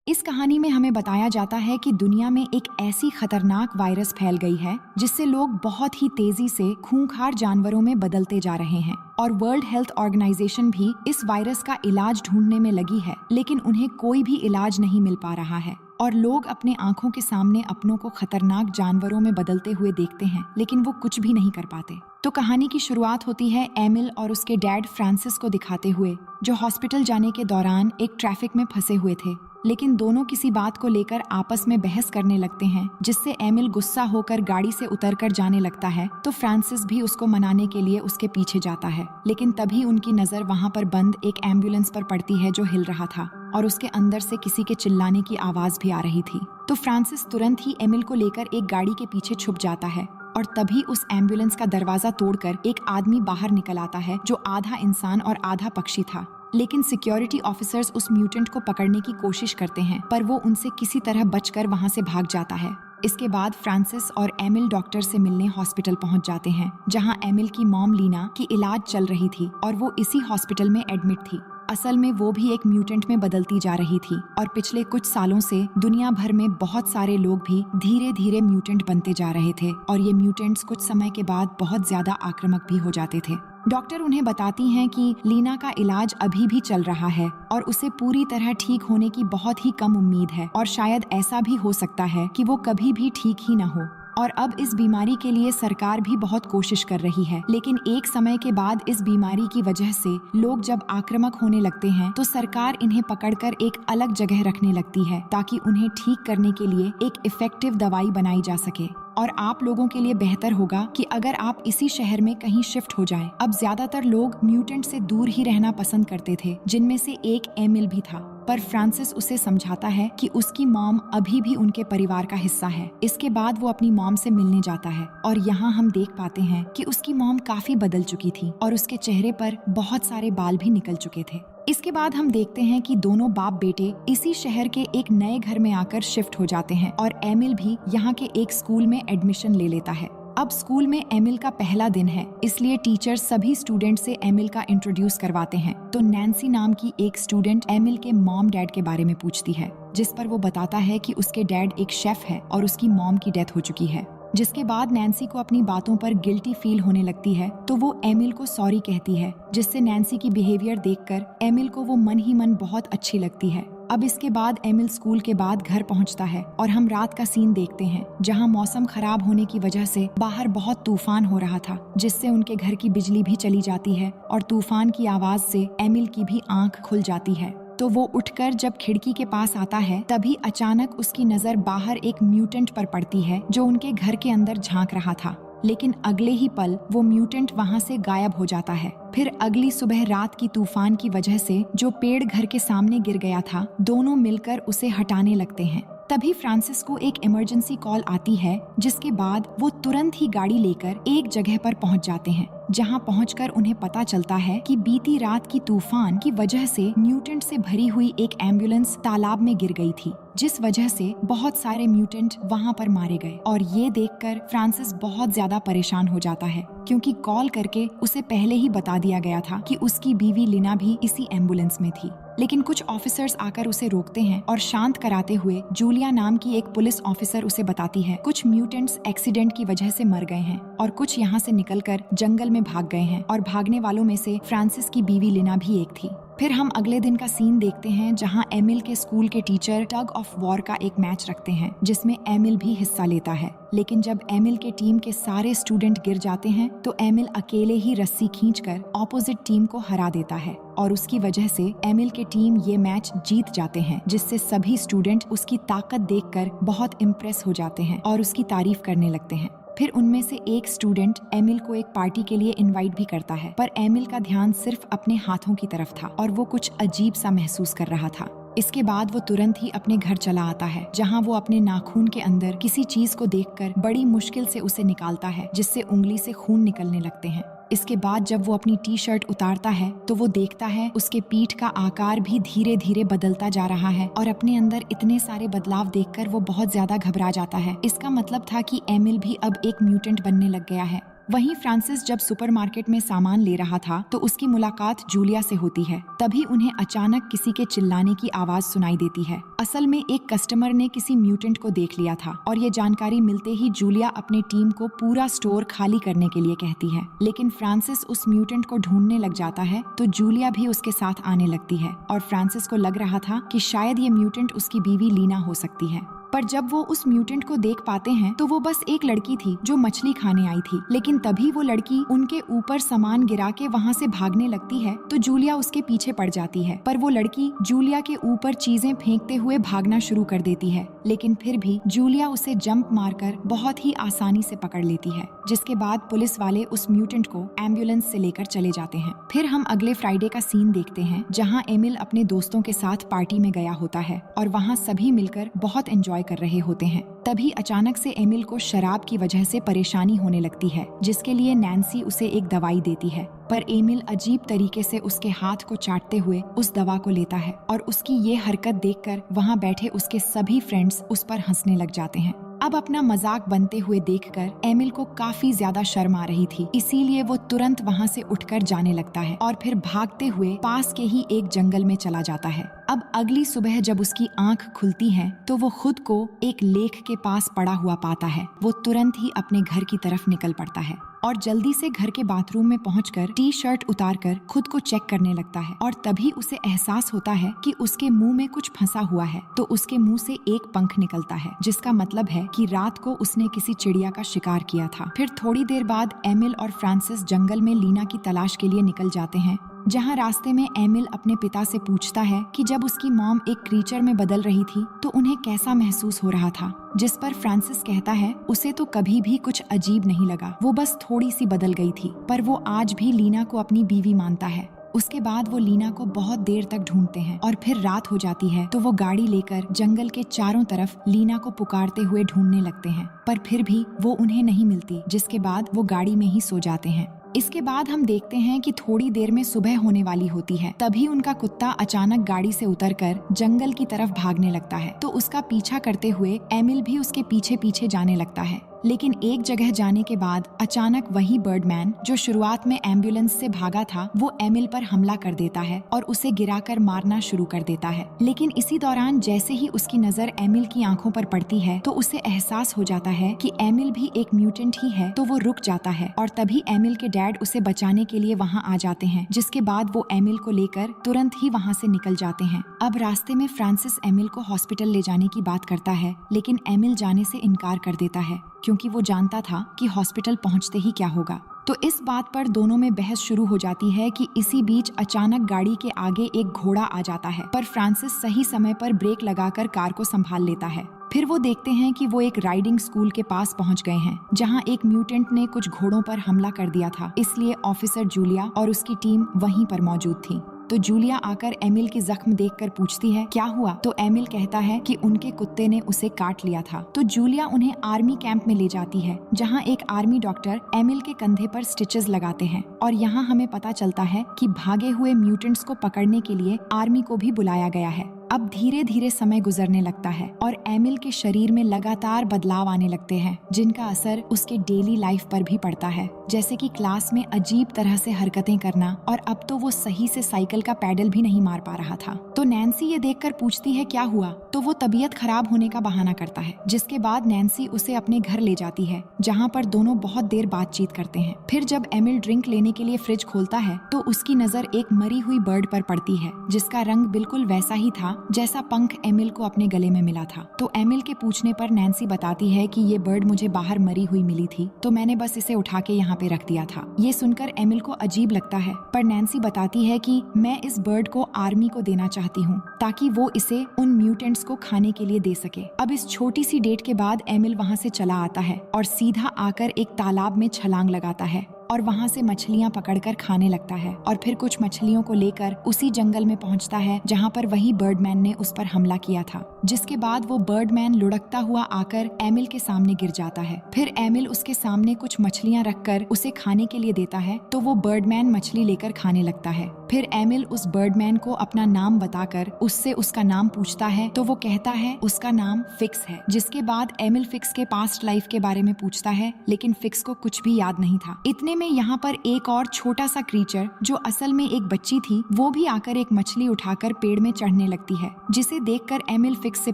इस कहानी में हमें बताया जाता है कि दुनिया में एक ऐसी खतरनाक वायरस फैल गई है जिससे लोग बहुत ही तेजी से खूंखार जानवरों में बदलते जा रहे हैं और वर्ल्ड हेल्थ ऑर्गेनाइजेशन भी इस वायरस का इलाज ढूंढने में लगी है, लेकिन उन्हें कोई भी इलाज नहीं मिल पा रहा है और लोग अपने आंखों के सामने अपनों को खतरनाक जानवरों में बदलते हुए देखते हैं, लेकिन वो कुछ भी नहीं कर पाते। तो कहानी की शुरुआत होती है एमिल और उसके डैड फ्रांसिस को दिखाते हुए, जो हॉस्पिटल जाने के दौरान एक ट्रैफिक में फंसे हुए थे, लेकिन दोनों किसी बात को लेकर आपस में बहस करने लगते हैं, जिससे एमिल गुस्सा होकर गाड़ी से उतरकर जाने लगता है। तो फ्रांसिस भी उसको मनाने के लिए उसके पीछे जाता है, लेकिन तभी उनकी नजर वहाँ पर बंद एक एम्बुलेंस पर पड़ती है जो हिल रहा था और उसके अंदर से किसी के चिल्लाने की आवाज भी आ रही थी। तो फ्रांसिस तुरंत ही एमिल को लेकर एक गाड़ी के पीछे छुप जाता है और तभी उस एम्बुलेंस का दरवाजा तोड़कर एक आदमी बाहर निकल आता है जो आधा इंसान और आधा पक्षी था। लेकिन सिक्योरिटी ऑफिसर्स उस म्यूटेंट को पकड़ने की कोशिश करते हैं, पर वो उनसे किसी तरह बचकर वहां से भाग जाता है। इसके बाद फ्रांसिस और एमिल डॉक्टर से मिलने हॉस्पिटल पहुंच जाते हैं, जहां एमिल की मॉम लीना की इलाज चल रही थी और वो इसी हॉस्पिटल में एडमिट थी। असल में वो भी एक म्यूटेंट में बदलती जा रही थी और पिछले कुछ सालों से दुनिया भर में बहुत सारे लोग भी धीरे धीरे म्यूटेंट बनते जा रहे थे और ये म्यूटेंट्स कुछ समय के बाद बहुत ज्यादा आक्रामक भी हो जाते थे। डॉक्टर उन्हें बताती हैं कि लीना का इलाज अभी भी चल रहा है और उसे पूरी तरह ठीक होने की बहुत ही कम उम्मीद है और शायद ऐसा भी हो सकता है कि वो कभी भी ठीक ही न हो। और अब इस बीमारी के लिए सरकार भी बहुत कोशिश कर रही है, लेकिन एक समय के बाद इस बीमारी की वजह से लोग जब आक्रामक होने लगते हैं तो सरकार इन्हें पकड़कर एक अलग जगह रखने लगती है ताकि उन्हें ठीक करने के लिए एक इफेक्टिव दवाई बनाई जा सके। और आप लोगों के लिए बेहतर होगा कि अगर आप इसी शहर में कहीं शिफ्ट हो जाएं। अब ज्यादातर लोग म्यूटेंट से दूर ही रहना पसंद करते थे, जिनमें से एक एमिल भी था, पर फ्रांसिस उसे समझाता है कि उसकी मॉम अभी भी उनके परिवार का हिस्सा है। इसके बाद वो अपनी मॉम से मिलने जाता है और यहाँ हम देख पाते हैं कि उसकी मॉम काफी बदल चुकी थी और उसके चेहरे पर बहुत सारे बाल भी निकल चुके थे। इसके बाद हम देखते हैं कि दोनों बाप बेटे इसी शहर के एक नए घर में आकर शिफ्ट हो जाते हैं और एमिल भी यहाँ के एक स्कूल में एडमिशन ले लेता है। अब स्कूल में एमिल का पहला दिन है, इसलिए टीचर सभी स्टूडेंट से एमिल का इंट्रोड्यूस करवाते हैं। तो नैन्सी नाम की एक स्टूडेंट एमिल के मॉम डैड के बारे में पूछती है, जिस पर वो बताता है कि उसके डैड एक शेफ है और उसकी मॉम की डेथ हो चुकी है। जिसके बाद नैन्सी को अपनी बातों पर गिल्टी फील होने लगती है, तो वो एमिल को सॉरी कहती है, जिससे नैन्सी की बिहेवियर देखकर एमिल को वो मन ही मन बहुत अच्छी लगती है। अब इसके बाद एमिल स्कूल के बाद घर पहुंचता है और हम रात का सीन देखते हैं, जहां मौसम खराब होने की वजह से बाहर बहुत तूफान हो रहा था, जिससे उनके घर की बिजली भी चली जाती है और तूफान की आवाज से एमिल की भी आंख खुल जाती है। तो वो उठकर जब खिड़की के पास आता है, तभी अचानक उसकी नजर बाहर एक म्यूटेंट पर पड़ती है जो उनके घर के अंदर झांक रहा था, लेकिन अगले ही पल वो म्यूटेंट वहाँ से गायब हो जाता है। फिर अगली सुबह रात की तूफान की वजह से जो पेड़ घर के सामने गिर गया था, दोनों मिलकर उसे हटाने लगते हैं। तभी फ्रांसिस को एक इमरजेंसी कॉल आती है, जिसके बाद वो तुरंत ही गाड़ी लेकर एक जगह पर पहुंच जाते हैं, जहां पहुंचकर उन्हें पता चलता है कि बीती रात की तूफान की वजह से म्यूटेंट से भरी हुई एक एम्बुलेंस तालाब में गिर गई थी, जिस वजह से बहुत सारे म्यूटेंट वहां पर मारे गए। और ये देखकर फ्रांसिस बहुत ज्यादा परेशान हो जाता है, क्योंकि कॉल करके उसे पहले ही बता दिया गया था कि उसकी बीवी लीना भी इसी एम्बुलेंस में थी। लेकिन कुछ ऑफिसर्स आकर उसे रोकते हैं और शांत कराते हुए जूलिया नाम की एक पुलिस ऑफिसर उसे बताती है कुछ म्यूटेंट्स एक्सीडेंट की वजह से मर गए हैं और कुछ यहाँ से निकलकर जंगल में भाग गए हैं, और भागने वालों में से फ्रांसिस की बीवी लीना भी एक थी। फिर हम अगले दिन का सीन देखते हैं, जहां एमिल के स्कूल के टीचर टग ऑफ वॉर का एक मैच रखते हैं, जिसमें एमिल भी हिस्सा लेता है। लेकिन जब एमिल के टीम के सारे स्टूडेंट गिर जाते हैं, तो एमिल अकेले ही रस्सी खींचकर ऑपोजिट टीम को हरा देता है और उसकी वजह से एमिल के टीम ये मैच जीत जाते हैं, जिससे सभी स्टूडेंट उसकी ताकत देखकर बहुत इम्प्रेस हो जाते हैं और उसकी तारीफ करने लगते हैं। फिर उनमें से एक स्टूडेंट एमिल को एक पार्टी के लिए इनवाइट भी करता है, पर एमिल का ध्यान सिर्फ अपने हाथों की तरफ था और वो कुछ अजीब सा महसूस कर रहा था। इसके बाद वो तुरंत ही अपने घर चला आता है, जहां वो अपने नाखून के अंदर किसी चीज को देखकर बड़ी मुश्किल से उसे निकालता है, जिससे उंगली से खून निकलने लगते हैं। इसके बाद जब वो अपनी टी शर्ट उतारता है, तो वो देखता है उसके पीठ का आकार भी धीरे धीरे बदलता जा रहा है और अपने अंदर इतने सारे बदलाव देखकर वो बहुत ज्यादा घबरा जाता है। इसका मतलब था कि एमिल भी अब एक म्यूटेंट बनने लग गया है। वहीं फ्रांसिस जब सुपरमार्केट में सामान ले रहा था तो उसकी मुलाकात जूलिया से होती है। तभी उन्हें अचानक किसी के चिल्लाने की आवाज सुनाई देती है। असल में एक कस्टमर ने किसी म्यूटेंट को देख लिया था और ये जानकारी मिलते ही जूलिया अपनी टीम को पूरा स्टोर खाली करने के लिए कहती है। लेकिन फ्रांसिस उस म्यूटेंट को ढूंढने लग जाता है तो जूलिया भी उसके साथ आने लगती है और फ्रांसिस को लग रहा था कि शायद ये म्यूटेंट उसकी बीवी लीना हो सकती है। पर जब वो उस म्यूटेंट को देख पाते हैं तो वो बस एक लड़की थी जो मछली खाने आई थी। लेकिन तभी वो लड़की उनके ऊपर सामान गिरा के वहाँ से भागने लगती है तो जूलिया उसके पीछे पड़ जाती है। पर वो लड़की जूलिया के ऊपर चीजें फेंकते हुए भागना शुरू कर देती है। लेकिन फिर भी जूलिया उसे जंप मारकर बहुत ही आसानी से पकड़ लेती है, जिसके बाद पुलिस वाले उस म्यूटेंट को एम्बुलेंस से लेकर चले जाते हैं। फिर हम अगले फ्राइडे का सीन देखते हैं जहाँ एमिल अपने दोस्तों के साथ पार्टी में गया होता है और वहाँ सभी मिलकर बहुत एंजॉय कर रहे होते हैं। तभी अचानक से एमिल को शराब की वजह से परेशानी होने लगती है, जिसके लिए नैन्सी उसे एक दवाई देती है। पर एमिल अजीब तरीके से उसके हाथ को चाटते हुए उस दवा को लेता है और उसकी ये हरकत देखकर वहाँ बैठे उसके सभी फ्रेंड्स उस पर हंसने लग जाते हैं। अब अपना मजाक बनते हुए देखकर एमिल को काफी ज्यादा शर्म आ रही थी, इसीलिए वो तुरंत वहाँ से उठकर जाने लगता है और फिर भागते हुए पास के ही एक जंगल में चला जाता है। अब अगली सुबह जब उसकी आंख खुलती है तो वो खुद को एक लेक के पास पड़ा हुआ पाता है। वो तुरंत ही अपने घर की तरफ निकल पड़ता है और जल्दी से घर के बाथरूम में पहुंचकर टी शर्ट उतारकर खुद को चेक करने लगता है और तभी उसे एहसास होता है कि उसके मुंह में कुछ फंसा हुआ है। तो उसके मुंह से एक पंख निकलता है, जिसका मतलब है कि रात को उसने किसी चिड़िया का शिकार किया था। फिर थोड़ी देर बाद एमिल और फ्रांसिस जंगल में लीना की तलाश के लिए निकल जाते हैं, जहाँ रास्ते में एमिल अपने पिता से पूछता है कि जब उसकी मॉम एक क्रीचर में बदल रही थी तो उन्हें कैसा महसूस हो रहा था। जिस पर फ्रांसिस कहता है उसे तो कभी भी कुछ अजीब नहीं लगा, वो बस थोड़ी सी बदल गई थी। पर वो आज भी लीना को अपनी बीवी मानता है। उसके बाद वो लीना को बहुत देर तक ढूंढते हैं और फिर रात हो जाती है तो वो गाड़ी लेकर जंगल के चारों तरफ लीना को पुकारते हुए ढूंढने लगते हैं, पर फिर भी वो उन्हें नहीं मिलती, जिसके बाद वो गाड़ी में ही सो जाते हैं। इसके बाद हम देखते हैं कि थोड़ी देर में सुबह होने वाली होती है। तभी उनका कुत्ता अचानक गाड़ी से उतरकर जंगल की तरफ भागने लगता है तो उसका पीछा करते हुए एमिल भी उसके पीछे पीछे जाने लगता है। लेकिन एक जगह जाने के बाद अचानक वही बर्डमैन जो शुरुआत में एम्बुलेंस से भागा था वो एमिल पर हमला कर देता है और उसे गिराकर मारना शुरू कर देता है। लेकिन इसी दौरान जैसे ही उसकी नजर एमिल की आंखों पर पड़ती है तो उसे एहसास हो जाता है कि एमिल भी एक म्यूटेंट ही है, तो वो रुक जाता है और तभी एमिल के डैड उसे बचाने के लिए वहाँ आ जाते हैं, जिसके बाद वो एमिल को लेकर तुरंत ही वहाँ से निकल जाते हैं। अब रास्ते में फ्रांसिस एमिल को हॉस्पिटल ले जाने की बात करता है, लेकिन एमिल जाने से इनकार कर देता है क्योंकि वो जानता था कि हॉस्पिटल पहुंचते ही क्या होगा। तो इस बात पर दोनों में बहस शुरू हो जाती है कि इसी बीच अचानक गाड़ी के आगे एक घोड़ा आ जाता है, पर फ्रांसिस सही समय पर ब्रेक लगाकर कार को संभाल लेता है। फिर वो देखते हैं कि वो एक राइडिंग स्कूल के पास पहुंच गए हैं, जहां एक म्यूटेंट ने कुछ घोड़ों पर हमला कर दिया था, इसलिए ऑफिसर जूलिया और उसकी टीम वहीं पर मौजूद थी। तो जूलिया आकर एमिल की जख्म देखकर पूछती है क्या हुआ, तो एमिल कहता है कि उनके कुत्ते ने उसे काट लिया था। तो जूलिया उन्हें आर्मी कैंप में ले जाती है, जहां एक आर्मी डॉक्टर एमिल के कंधे पर स्टिचेस लगाते हैं और यहाँ हमें पता चलता है कि भागे हुए म्यूटेंट्स को पकड़ने के लिए आर्मी को भी बुलाया गया है। अब धीरे धीरे समय गुजरने लगता है और एमिल के शरीर में लगातार बदलाव आने लगते हैं, जिनका असर उसके डेली लाइफ पर भी पड़ता है, जैसे कि क्लास में अजीब तरह से हरकतें करना और अब तो वो सही से साइकिल का पैडल भी नहीं मार पा रहा था। तो नैन्सी ये देखकर पूछती है क्या हुआ, तो वो तबीयत खराब होने का बहाना करता है, जिसके बाद नैन्सी उसे अपने घर ले जाती है, जहाँ पर दोनों बहुत देर बातचीत करते हैं। फिर जब एमिल ड्रिंक लेने के लिए फ्रिज खोलता है तो उसकी नजर एक मरी हुई बर्ड पर पड़ती है, जिसका रंग बिल्कुल वैसा ही था जैसा पंख एमिल को अपने गले में मिला था। तो एमिल के पूछने पर नैन्सी बताती है कि ये बर्ड मुझे बाहर मरी हुई मिली थी, तो मैंने बस इसे उठा के यहाँ पे रख दिया था। ये सुनकर एमिल को अजीब लगता है, पर नैन्सी बताती है कि मैं इस बर्ड को आर्मी को देना चाहती हूँ ताकि वो इसे उन म्यूटेंट्स को खाने के लिए दे सके। अब इस छोटी सी डेट के बाद एमिल वहाँ से चला आता है और सीधा आकर एक तालाब में छलांग लगाता है और वहाँ से मछलियाँ पकड़कर खाने लगता है और फिर कुछ मछलियों को लेकर उसी जंगल में पहुँचता है जहाँ पर वही बर्डमैन ने उस पर हमला किया था, जिसके बाद वो बर्डमैन लुढ़कता हुआ आकर एमिल के सामने गिर जाता है। फिर एमिल उसके सामने कुछ मछलियाँ रखकर उसे खाने के लिए देता है, तो वो बर्डमैन मछली लेकर खाने लगता है फिर एमिल उस बर्डमैन को अपना नाम बताकर उससे उसका नाम पूछता है तो वो कहता है उसका नाम फिक्स है। जिसके बाद एमिल फिक्स के पास्ट लाइफ के बारे में पूछता है, लेकिन फिक्स को कुछ भी याद नहीं था। इतने में यहाँ पर एक और छोटा सा क्रीचर जो असल में एक बच्ची थी, वो भी आकर एक मछली उठाकर पेड़ में चढ़ने लगती है, जिसे देखकर एमिल फिक्स से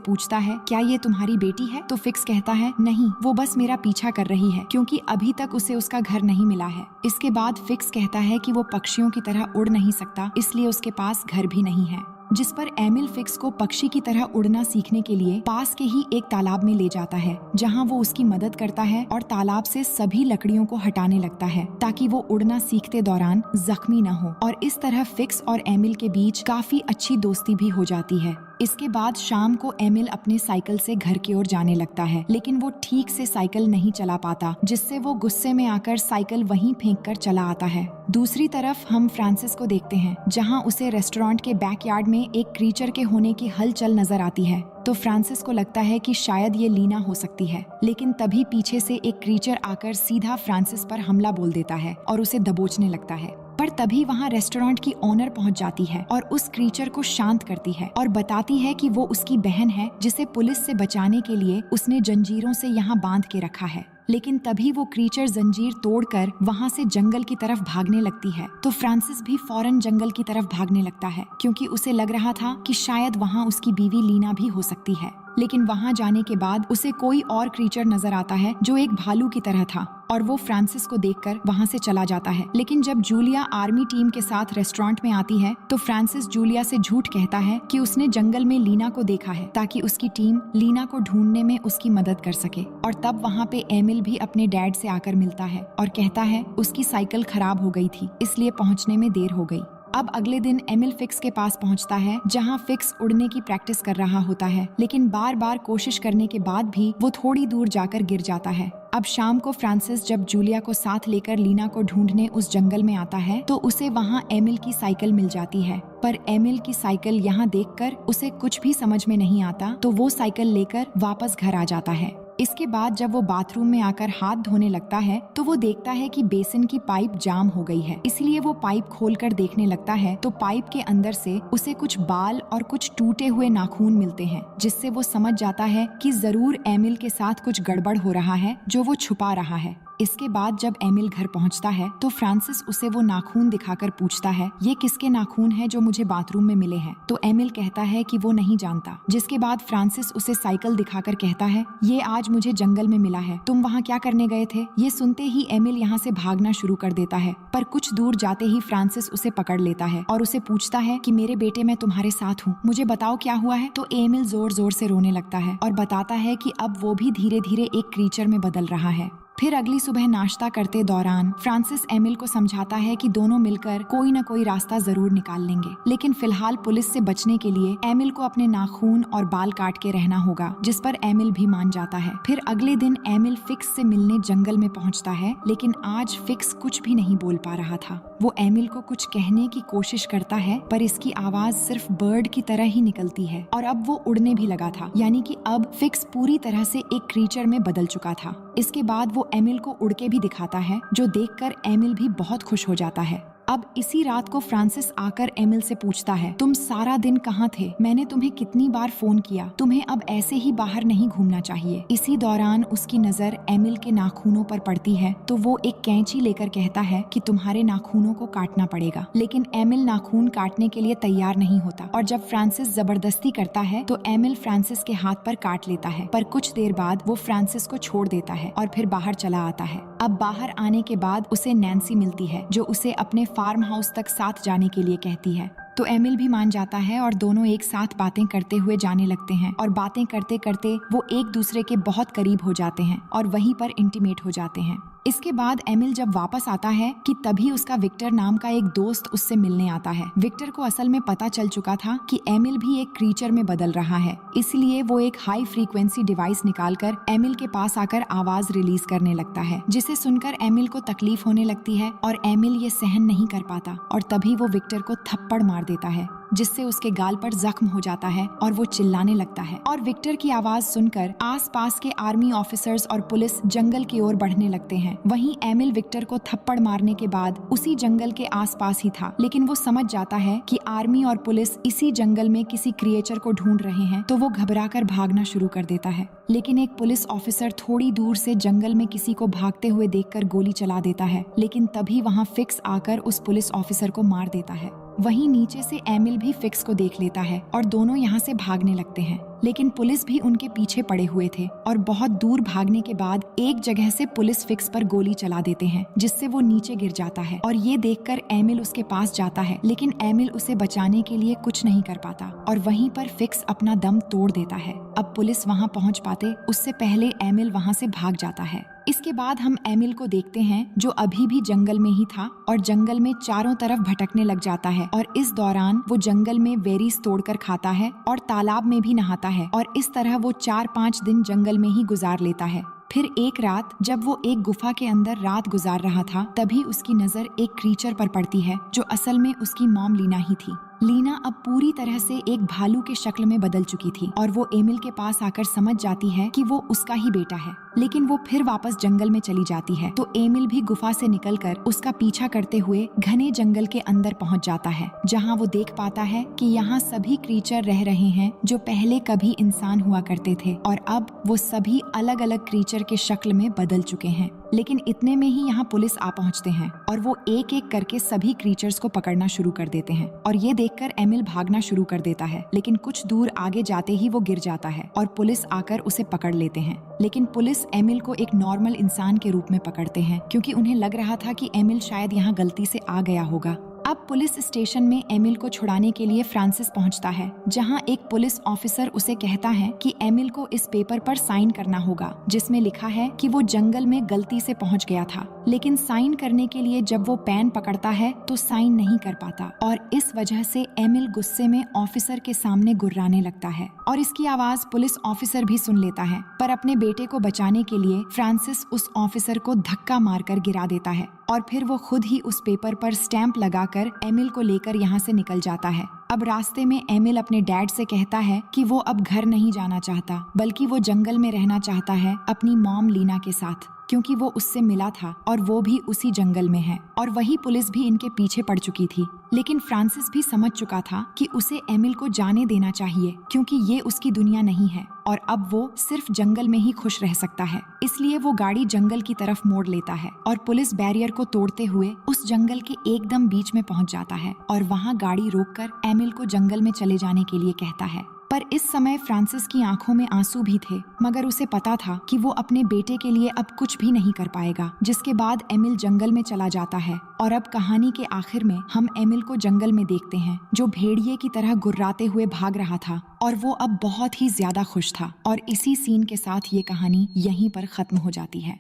पूछता है, क्या ये तुम्हारी बेटी है? तो फिक्स कहता है, नहीं, वो बस मेरा पीछा कर रही है, क्योंकि अभी तक उसे उसका घर नहीं मिला है। इसके बाद फिक्स कहता है कि वो पक्षियों की तरह उड़ नहीं सकता, इसलिए उसके पास घर भी नहीं है। जिस पर एमिल फिक्स को पक्षी की तरह उड़ना सीखने के लिए पास के ही एक तालाब में ले जाता है, जहां वो उसकी मदद करता है और तालाब से सभी लकड़ियों को हटाने लगता है ताकि वो उड़ना सीखते दौरान जख्मी न हो। और इस तरह फिक्स और एमिल के बीच काफी अच्छी दोस्ती भी हो जाती है। इसके बाद शाम को एमिल अपने साइकिल से घर की ओर जाने लगता है, लेकिन वो ठीक से साइकिल नहीं चला पाता, जिससे वो गुस्से में आकर साइकिल वहीं फेंककर चला आता है। दूसरी तरफ हम फ्रांसिस को देखते हैं, जहां उसे रेस्टोरेंट के बैकयार्ड में एक क्रीचर के होने की हलचल नजर आती है। तो फ्रांसिस को लगता है कि शायद ये लीना हो सकती है, लेकिन तभी पीछे से एक क्रीचर आकर सीधा फ्रांसिस पर हमला बोल देता है और उसे दबोचने लगता है। पर तभी वहाँ रेस्टोरेंट की ओनर पहुँच जाती है और उस क्रीचर को शांत करती है और बताती है कि वो उसकी बहन है, जिसे पुलिस से बचाने के लिए उसने जंजीरों से यहाँ बांध के रखा है। लेकिन तभी वो क्रीचर जंजीर तोड़कर वहाँ से जंगल की तरफ भागने लगती है। तो फ्रांसिस भी फौरन जंगल की तरफ भागने लगता है, क्योंकि उसे लग रहा था कि शायद वहाँ उसकी बीवी लीना भी हो सकती है। लेकिन वहाँ जाने के बाद उसे कोई और क्रीचर नजर आता है जो एक भालू की तरह था, और वो फ्रांसिस को देखकर वहाँ से चला जाता है। लेकिन जब जूलिया आर्मी टीम के साथ रेस्टोरेंट में आती है तो फ्रांसिस जूलिया से झूठ कहता है कि उसने जंगल में लीना को देखा है, ताकि उसकी टीम लीना को ढूंढने में उसकी मदद कर सके। और तब वहाँ पे एमिल भी अपने डैड से आकर मिलता है और कहता है उसकी साइकिल खराब हो गई थी, इसलिए पहुँचने में देर हो गई। अब अगले दिन एमिल फिक्स के पास पहुंचता है, जहां फिक्स उड़ने की प्रैक्टिस कर रहा होता है, लेकिन बार बार कोशिश करने के बाद भी वो थोड़ी दूर जाकर गिर जाता है। अब शाम को फ्रांसिस जब जूलिया को साथ लेकर लीना को ढूंढने उस जंगल में आता है तो उसे वहां एमिल की साइकिल मिल जाती है। पर एमिल की साइकिल यहाँ देखकर उसे कुछ भी समझ में नहीं आता, तो वो साइकिल लेकर वापस घर आ जाता है। इसके बाद जब वो बाथरूम में आकर हाथ धोने लगता है तो वो देखता है कि बेसिन की पाइप जाम हो गई है, इसलिए वो पाइप खोलकर देखने लगता है तो पाइप के अंदर से उसे कुछ बाल और कुछ टूटे हुए नाखून मिलते हैं, जिससे वो समझ जाता है कि जरूर एमिल के साथ कुछ गड़बड़ हो रहा है जो वो छुपा रहा है। इसके बाद जब एमिल घर पहुंचता है तो फ्रांसिस उसे वो नाखून दिखाकर पूछता है, ये किसके नाखून है जो मुझे बाथरूम में मिले हैं? तो एमिल कहता है कि वो नहीं जानता। जिसके बाद फ्रांसिस उसे साइकिल दिखाकर कहता है, ये आज मुझे जंगल में मिला है, तुम वहाँ क्या करने गए थे? ये सुनते ही एमिल यहाँ से भागना शुरू कर देता है, पर कुछ दूर जाते ही फ्रांसिस उसे पकड़ लेता है और उसे पूछता है कि मेरे बेटे, मैं तुम्हारे साथ हूँ, मुझे बताओ क्या हुआ है? तो एमिल जोर जोर से रोने लगता है और बताता है कि अब वो भी धीरे धीरे एक क्रीचर में बदल रहा है। फिर अगली सुबह नाश्ता करते दौरान फ्रांसिस एमिल को समझाता है कि दोनों मिलकर कोई न कोई रास्ता जरूर निकाल लेंगे, लेकिन फिलहाल पुलिस से बचने के लिए एमिल को अपने नाखून और बाल काट के रहना होगा, जिस पर एमिल भी मान जाता है। फिर अगले दिन एमिल फिक्स से मिलने जंगल में पहुंचता है, लेकिन आज फिक्स कुछ भी नहीं बोल पा रहा था। वो एमिल को कुछ कहने की कोशिश करता है, पर इसकी आवाज सिर्फ बर्ड की तरह ही निकलती है और अब वो उड़ने भी लगा था, यानी कि अब फिक्स पूरी तरह से एक क्रीचर में बदल चुका था। इसके बाद वो एमिल को उड़ के भी दिखाता है, जो देखकर एमिल भी बहुत खुश हो जाता है। अब इसी रात को फ्रांसिस आकर एमिल से पूछता है, तुम सारा दिन कहाँ थे? मैंने तुम्हें कितनी बार फोन किया, तुम्हें अब ऐसे ही बाहर नहीं घूमना चाहिए। इसी दौरान उसकी नजर एमिल के नाखूनों पर पड़ती है, तो वो एक कैंची लेकर कहता है कि तुम्हारे नाखूनों को काटना पड़ेगा। लेकिन एमिल नाखून काटने के लिए तैयार नहीं होता और जब फ्रांसिस जबरदस्ती करता है तो एमिल फ्रांसिस के हाथ पर काट लेता है, पर कुछ देर बाद वो फ्रांसिस को छोड़ देता है और फिर बाहर चला आता है। अब बाहर आने के बाद उसे नैन्सी मिलती है, जो उसे अपने फार्म हाउस तक साथ जाने के लिए कहती है। तो एमिल भी मान जाता है और दोनों एक साथ बातें करते हुए जाने लगते हैं और बातें करते करते वो एक दूसरे के बहुत करीब हो जाते हैं और वहीं पर इंटीमेट हो जाते हैं। इसके बाद एमिल जब वापस आता है कि तभी उसका विक्टर नाम का एक दोस्त उससे मिलने आता है। विक्टर को असल में पता चल चुका था कि एमिल भी एक क्रीचर में बदल रहा है, इसलिए वो एक हाई फ्रीक्वेंसी डिवाइस निकालकर एमिल के पास आकर आवाज रिलीज करने लगता है, जिसे सुनकर एमिल को तकलीफ होने लगती है और एमिल ये सहन नहीं कर पाता और तभी वो विक्टर को थप्पड़ मार देता है, जिससे उसके गाल पर जख्म हो जाता है और वो चिल्लाने लगता है। और विक्टर की आवाज सुनकर आसपास के आर्मी ऑफिसर्स और पुलिस जंगल की ओर बढ़ने लगते हैं। वहीं एमिल विक्टर को थप्पड़ मारने के बाद उसी जंगल के आसपास ही था, लेकिन वो समझ जाता है कि आर्मी और पुलिस इसी जंगल में किसी क्रिएचर को ढूंढ रहे हैं, तो वो घबराकर भागना शुरू कर देता है। लेकिन एक पुलिस ऑफिसर थोड़ी दूर से जंगल में किसी को भागते हुए देखकर गोली चला देता है, लेकिन तभी वहाँ फिक्स आकर उस पुलिस ऑफिसर को मार देता है। वहीं नीचे से एमिल भी फिक्स को देख लेता है और दोनों यहाँ से भागने लगते हैं, लेकिन पुलिस भी उनके पीछे पड़े हुए थे और बहुत दूर भागने के बाद एक जगह से पुलिस फिक्स पर गोली चला देते हैं, जिससे वो नीचे गिर जाता है। और ये देखकर एमिल उसके पास जाता है, लेकिन एमिल उसे बचाने के लिए कुछ नहीं कर पाता और वहीं पर फिक्स अपना दम तोड़ देता है। अब पुलिस वहाँ पहुँच पाते उससे पहले एमिल वहाँ से भाग जाता है। इसके बाद हम एमिल को देखते हैं, जो अभी भी जंगल में ही था और जंगल में चारों तरफ भटकने लग जाता है। और इस दौरान वो जंगल में बेरीज तोड़कर खाता है और तालाब में भी नहाता है और इस तरह वो 4-5 दिन जंगल में ही गुजार लेता है। फिर एक रात जब वो एक गुफा के अंदर रात गुजार रहा था, तभी उसकी नजर एक क्रीचर पर पड़ती है, जो असल में उसकी मॉम लीना ही थी। लीना अब पूरी तरह से एक भालू के शक्ल में बदल चुकी थी और वो एमिल के पास आकर समझ जाती है कि वो उसका ही बेटा है, लेकिन वो फिर वापस जंगल में चली जाती है। तो एमिल भी गुफा से निकलकर उसका पीछा करते हुए घने जंगल के अंदर पहुंच जाता है, जहां वो देख पाता है कि यहाँ सभी क्रीचर रह रहे हैं जो पहले कभी इंसान हुआ करते थे और अब वो सभी अलग अलग क्रीचर के शक्ल में बदल चुके हैं। लेकिन इतने में ही यहाँ पुलिस आ पहुँचते हैं और वो एक एक करके सभी क्रीचर्स को पकड़ना शुरू कर देते हैं। और ये देखकर एमिल भागना शुरू कर देता है, लेकिन कुछ दूर आगे जाते ही वो गिर जाता है और पुलिस आकर उसे पकड़ लेते हैं। लेकिन पुलिस एमिल को एक नॉर्मल इंसान के रूप में पकड़ते हैं, क्योंकि उन्हें लग रहा था कि एमिल शायद यहाँ गलती से आ गया होगा। अब पुलिस स्टेशन में एमिल को छुड़ाने के लिए फ्रांसिस पहुंचता है, जहां एक पुलिस ऑफिसर उसे कहता है कि एमिल को इस पेपर पर साइन करना होगा, जिसमें लिखा है कि वो जंगल में गलती से पहुंच गया था। लेकिन साइन करने के लिए जब वो पेन पकड़ता है तो साइन नहीं कर पाता और इस वजह से एमिल गुस्से में ऑफिसर के सामने गुर्राने लगता है और इसकी आवाज पुलिस ऑफिसर भी सुन लेता है। पर अपने बेटे को बचाने के लिए फ्रांसिस उस ऑफिसर को धक्का मारकर गिरा देता है और फिर वो खुद ही उस पेपर पर स्टैंप लगाकर एमिल को लेकर यहाँ से निकल जाता है। अब रास्ते में एमिल अपने डैड से कहता है कि वो अब घर नहीं जाना चाहता, बल्कि वो जंगल में रहना चाहता है अपनी मॉम लीना के साथ, क्योंकि वो उससे मिला था और वो भी उसी जंगल में है और वही पुलिस भी इनके पीछे पड़ चुकी थी। लेकिन फ्रांसिस भी समझ चुका था कि उसे एमिल को जाने देना चाहिए, क्योंकि ये उसकी दुनिया नहीं है और अब वो सिर्फ जंगल में ही खुश रह सकता है। इसलिए वो गाड़ी जंगल की तरफ मोड़ लेता है और पुलिस बैरियर को तोड़ते हुए उस जंगल के एकदम बीच में पहुंच जाता है और वहाँ गाड़ी रोककर एमिल को जंगल में चले जाने के लिए कहता है। पर इस समय फ्रांसिस की आंखों में आंसू भी थे, मगर उसे पता था कि वो अपने बेटे के लिए अब कुछ भी नहीं कर पाएगा। जिसके बाद एमिल जंगल में चला जाता है और अब कहानी के आखिर में हम एमिल को जंगल में देखते हैं, जो भेड़िए की तरह गुर्राते हुए भाग रहा था और वो अब बहुत ही ज्यादा खुश था। और इसी सीन के साथ ये कहानी यहीं पर खत्म हो जाती है।